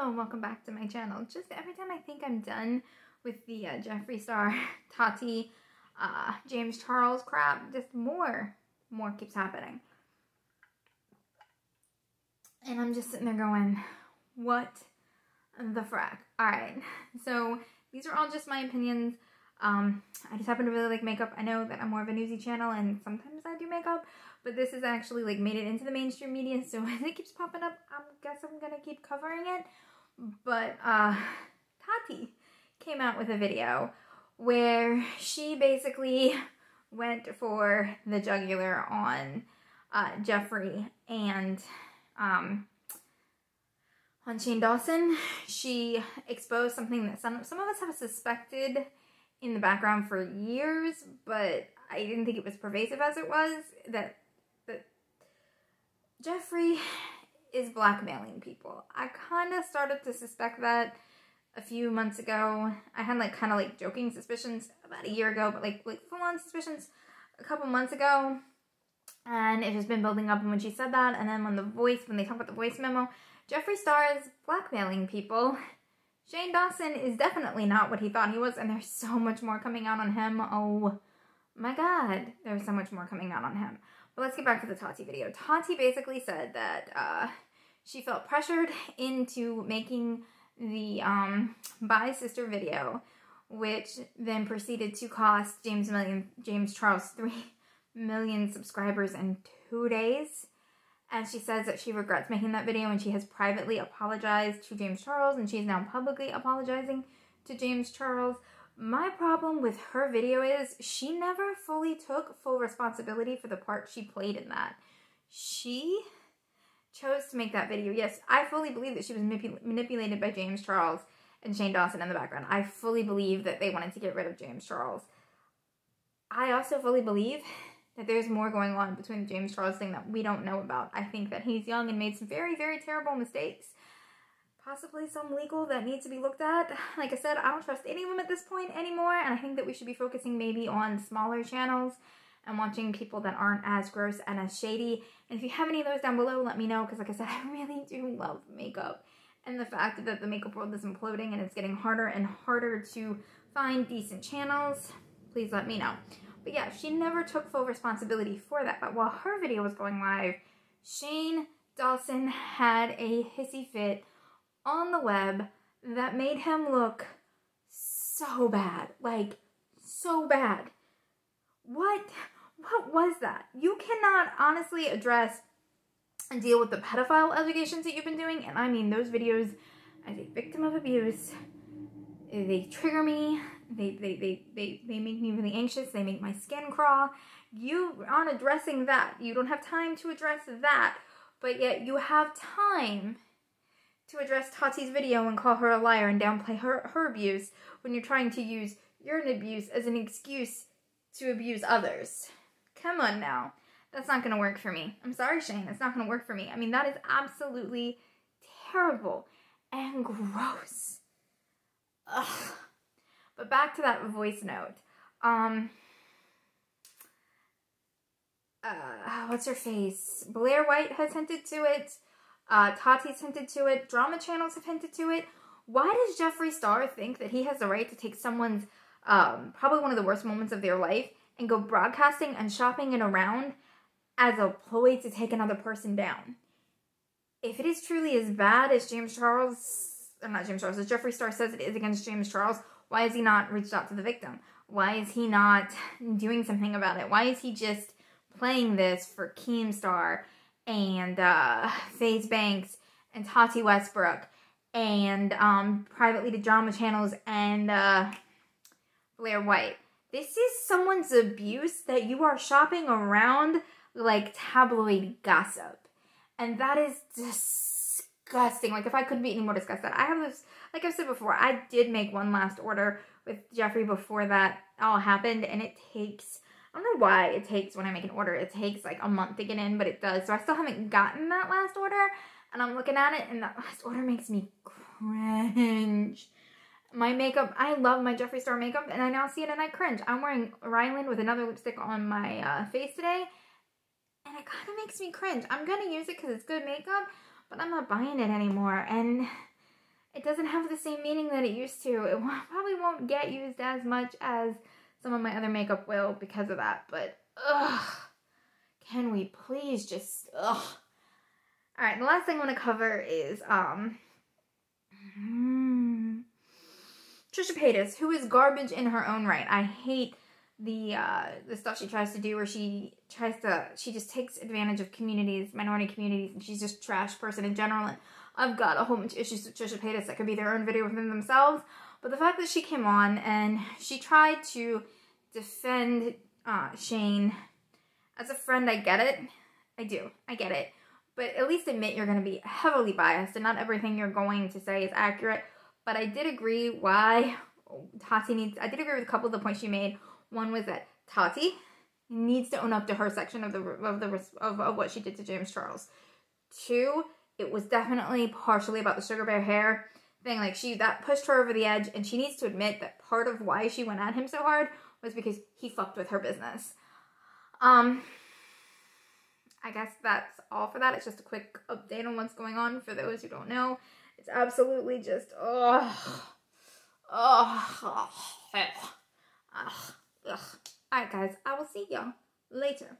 Hello and welcome back to my channel. Just every time I think I'm done with the Jeffree Star, Tati, James Charles crap, just more keeps happening. And I'm just sitting there going, what the frack? Alright, so these are all just my opinions. I just happen to really like makeup. I know that I'm more of a newsy channel and sometimes I do makeup, but this has actually like made it into the mainstream media, so as it keeps popping up, I guess I'm gonna keep covering it. But Tati came out with a video where she basically went for the jugular on Jeffree and on Shane Dawson. She exposed something that some of us have suspected in the background for years, but I didn't think it was pervasive as it was, that Jeffree is blackmailing people. I kind of started to suspect that a few months ago. I had like kind of like joking suspicions about a year ago, but like full-on suspicions a couple months ago, and it has been building up. And when she said that, and then when they talk about the voice memo, Jeffree Star is blackmailing people. Shane Dawson is definitely not what he thought he was, and there's so much more coming out on him. Oh my god, there's so much more coming out on him. But let's get back to the Tati video. Tati basically said that she felt pressured into making the Bye Sister video, which then proceeded to cost James Charles 3 million subscribers in 2 days. And she says that she regrets making that video, and she has privately apologized to James Charles, and she's now publicly apologizing to James Charles. My problem with her video is she never fully took full responsibility for the part she played in that. She chose to make that video. Yes, I fully believe that she was manipulated by James Charles and Shane Dawson in the background. I fully believe that they wanted to get rid of James Charles. I also fully believe that there's more going on between the James Charles thing that we don't know about. I think that he's young and made some very, very terrible mistakes. Possibly some legal that needs to be looked at. Like I said, I don't trust any of them at this point anymore, and I think that we should be focusing maybe on smaller channels and watching people that aren't as gross and as shady. And if you have any of those down below, let me know, because like I said, I really do love makeup. And the fact that the makeup world is imploding and it's getting harder and harder to find decent channels, please let me know. But yeah, she never took full responsibility for that. But while her video was going live, Shane Dawson had a hissy fit on the web that made him look so bad. Like, so bad. What was that? You cannot honestly address and deal with the pedophile allegations that you've been doing. And I mean, those videos, as a victim of abuse, they trigger me. They make me really anxious. They make my skin crawl. You aren't addressing that. You don't have time to address that. But yet you have time to address Tati's video and call her a liar and downplay her abuse when you're trying to use your abuse as an excuse to abuse others. Come on now. That's not going to work for me. I'm sorry, Shane. It's not going to work for me. I mean, that is absolutely terrible and gross. Ugh. But back to that voice note. What's her face? Blair White has hinted to it. Tati's hinted to it. Drama channels have hinted to it. Why does Jeffree Star think that he has the right to take someone's probably one of the worst moments of their life and go broadcasting and shopping it around as a ploy to take another person down? If it is truly as bad as as Jeffree Star says it is against James Charles, why has he not reached out to the victim? Why is he not doing something about it? Why is he just playing this for Keemstar and FaZe Banks and Tati Westbrook and privately to drama channels and Blair White? This is someone's abuse that you are shopping around like tabloid gossip. And that is disgusting. Like, if I couldn't be any more disgusted. I have this, like I've said before, I did make one last order with Jeffree before that all happened, and it takes, I don't know why it takes, when I make an order, it takes like a month to get in, but it does. So I still haven't gotten that last order, and I'm looking at it, and that last order makes me cringe. My makeup, I love my Jeffree Star makeup, and I now see it and I cringe. I'm wearing Ryland with another lipstick on my face today, and it kind of makes me cringe. I'm going to use it because it's good makeup, but I'm not buying it anymore. And it doesn't have the same meaning that it used to. It probably won't get used as much as some of my other makeup will because of that. But, ugh. Can we please just, ugh. Alright, the last thing I want to cover is, Trisha Paytas, who is garbage in her own right. I hate the stuff she tries to do where she just takes advantage of communities, minority communities, and she's just a trash person in general. And I've got a whole bunch of issues with Trisha Paytas that could be their own video within themselves. But the fact that she came on and she tried to defend Shane, as a friend, I get it. I do. I get it. But at least admit you're going to be heavily biased and not everything you're going to say is accurate. But I did agree why Tati needs... I did agree with a couple of the points she made. One was that Tati needs to own up to her section of what she did to James Charles. Two, it was definitely partially about the Sugar Bear hair thing. Like, that pushed her over the edge, and she needs to admit that part of why she went at him so hard was because he fucked with her business. I guess that's all for that. It's just a quick update on what's going on for those who don't know. It's absolutely just, Alright, guys, I will see y'all later.